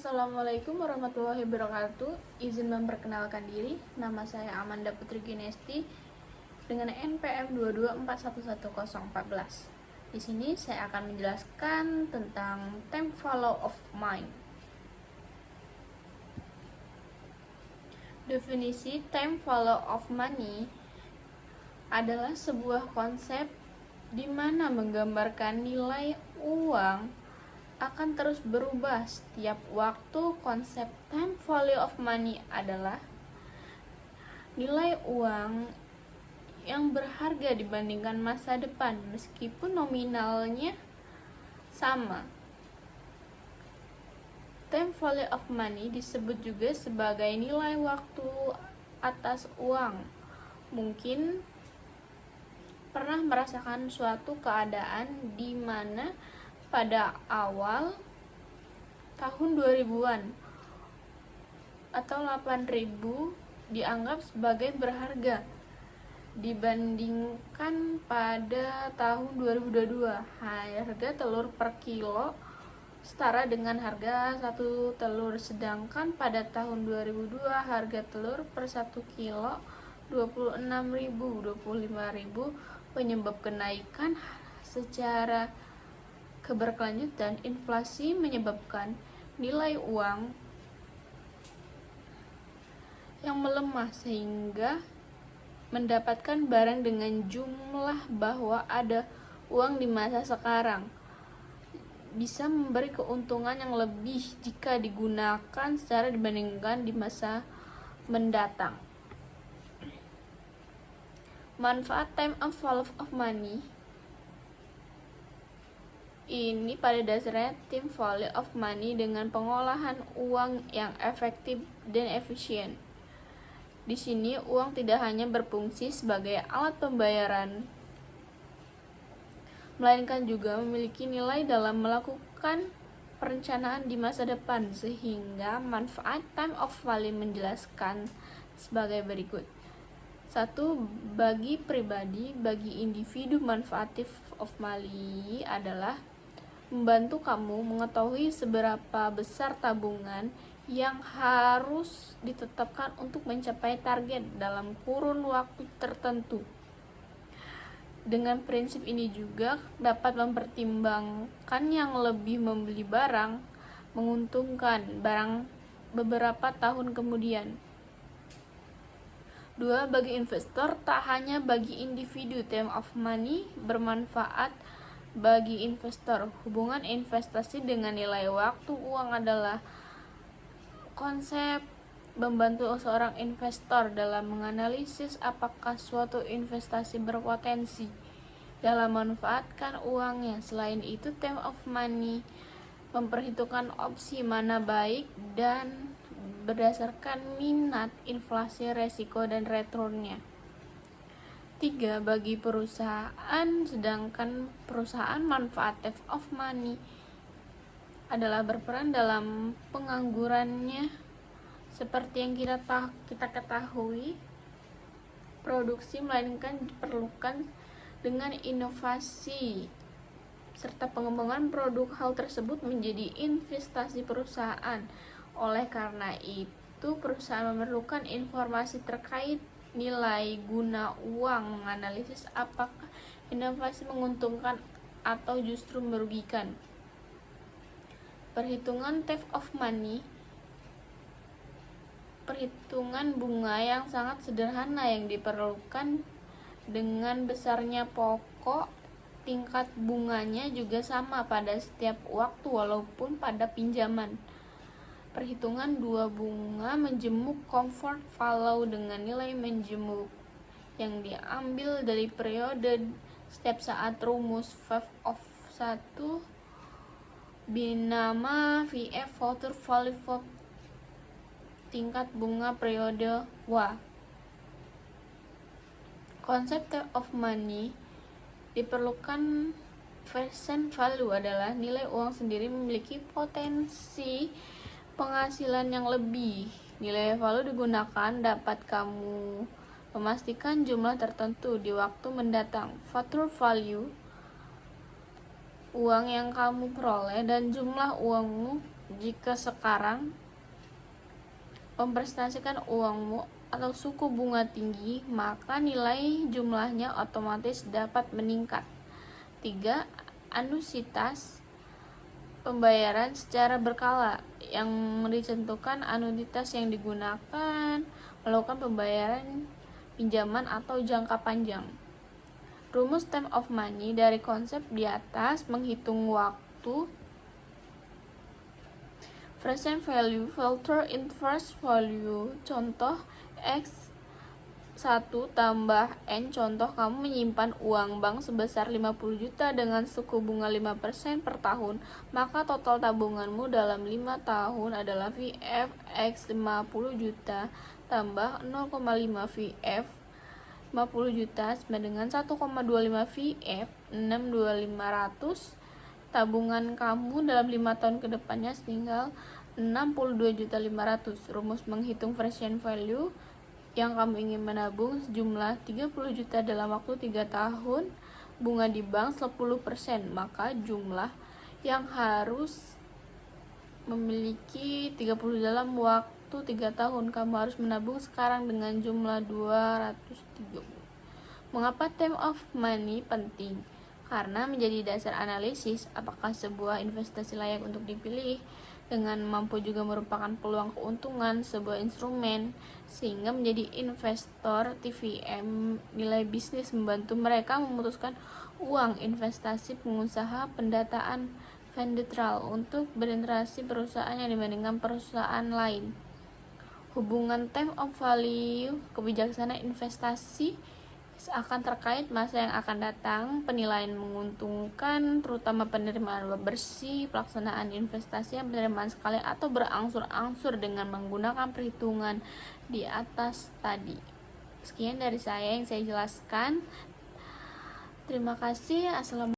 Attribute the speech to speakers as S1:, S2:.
S1: Assalamualaikum warahmatullahi wabarakatuh. Izin memperkenalkan diri, nama saya Amanda Putri Ginesti dengan NPM 224111014. Di sini saya akan menjelaskan tentang time follow of mind. Definisi time follow of money adalah sebuah konsep di mana menggambarkan nilai uang akan terus berubah setiap waktu. Konsep time value of money adalah nilai uang yang berharga dibandingkan masa depan meskipun nominalnya sama. Time value of money disebut juga sebagai nilai waktu atas uang. Mungkin pernah merasakan suatu keadaan di mana pada awal tahun 2000-an atau 8.000 dianggap sebagai berharga dibandingkan pada tahun 2022. Harga telur per kilo setara dengan harga satu telur, sedangkan pada tahun 2002 harga telur per 1 kilo 26.000, 25.000. Penyebab kenaikan secara keberkelanjutan inflasi menyebabkan nilai uang yang melemah sehingga mendapatkan barang dengan jumlah bahwa ada uang di masa sekarang bisa memberi keuntungan yang lebih jika digunakan secara dibandingkan di masa mendatang. Manfaat time and value of money ini pada dasarnya time value of money dengan pengolahan uang yang efektif dan efisien. Di sini uang tidak hanya berfungsi sebagai alat pembayaran, melainkan juga memiliki nilai dalam melakukan perencanaan di masa depan, sehingga manfaat time of value menjelaskan sebagai berikut. 1. Bagi pribadi, bagi individu, manfaat time of money adalah membantu kamu mengetahui seberapa besar tabungan yang harus ditetapkan untuk mencapai target dalam kurun waktu tertentu. Dengan prinsip ini juga dapat mempertimbangkan yang lebih membeli barang menguntungkan barang beberapa tahun kemudian. 2. Bagi investor, tak hanya bagi individu, time of money bermanfaat bagi investor. Hubungan investasi dengan nilai waktu uang adalah konsep membantu seorang investor dalam menganalisis apakah suatu investasi berpotensi dalam memanfaatkan uangnya. Selain itu, time of money memperhitungkan opsi mana baik dan berdasarkan minat, inflasi, resiko, dan returnnya. 3. Bagi perusahaan, sedangkan perusahaan manfaat time of money adalah berperan dalam penganggurannya. Seperti yang kita ketahui, produksi melainkan diperlukan dengan inovasi serta pengembangan produk. Hal tersebut menjadi investasi perusahaan. Oleh karena itu, perusahaan memerlukan informasi terkait nilai guna uang, menganalisis apakah inovasi menguntungkan atau justru merugikan. Perhitungan time of money, perhitungan bunga yang sangat sederhana yang diperlukan dengan besarnya pokok. Tingkat bunganya juga sama pada setiap waktu walaupun pada pinjaman. Perhitungan dua bunga menjemuk comfort value dengan nilai menjemuk yang diambil dari periode setiap saat. Rumus V of 1 binama VF future value tingkat bunga periode W. Konsep time of money diperlukan. Present value adalah nilai uang sendiri memiliki potensi penghasilan yang lebih. Nilai value digunakan dapat kamu memastikan jumlah tertentu di waktu mendatang. Future value uang yang kamu peroleh dan jumlah uangmu Jika sekarang mempresentasikan uangmu atau suku bunga tinggi, maka nilai jumlahnya otomatis dapat meningkat. 3. Anuitas pembayaran secara berkala, yang ditentukan anuitas yang digunakan melakukan pembayaran pinjaman atau jangka panjang. Rumus time of money dari konsep di atas menghitung waktu. Present value filter inverse value. Contoh X1 tambah N. Contoh, kamu menyimpan uang bank sebesar 50 juta dengan suku bunga 5% per tahun, maka total tabunganmu dalam 5 tahun adalah VF X 50 juta tambah 0,5 VF 50 juta sama dengan 1,25 VF 62500. Tabungan kamu dalam 5 tahun ke depannya tinggal 62.500.000. Rumus menghitung present value yang kamu ingin menabung sejumlah 30 juta dalam waktu 3 tahun, bunga di bank 10%, maka jumlah yang harus memiliki 30 dalam waktu 3 tahun. Kamu harus menabung sekarang dengan jumlah 230. Mengapa time of money penting? Karena menjadi dasar analisis apakah sebuah investasi layak untuk dipilih, dengan mampu juga merupakan peluang keuntungan sebuah instrumen, sehingga menjadi investor TVM. Nilai bisnis membantu mereka memutuskan uang investasi pengusaha pendataan fundetral untuk berinteraksi perusahaan yang dibandingkan perusahaan lain. Hubungan time of value kebijaksanaan investasi akan terkait masa yang akan datang, penilaian menguntungkan, terutama penerimaan bersih, pelaksanaan investasi yang penerimaan sekali atau berangsur-angsur dengan menggunakan perhitungan di atas tadi. Sekian dari saya yang saya jelaskan. Terima kasih. Assalamualaikum.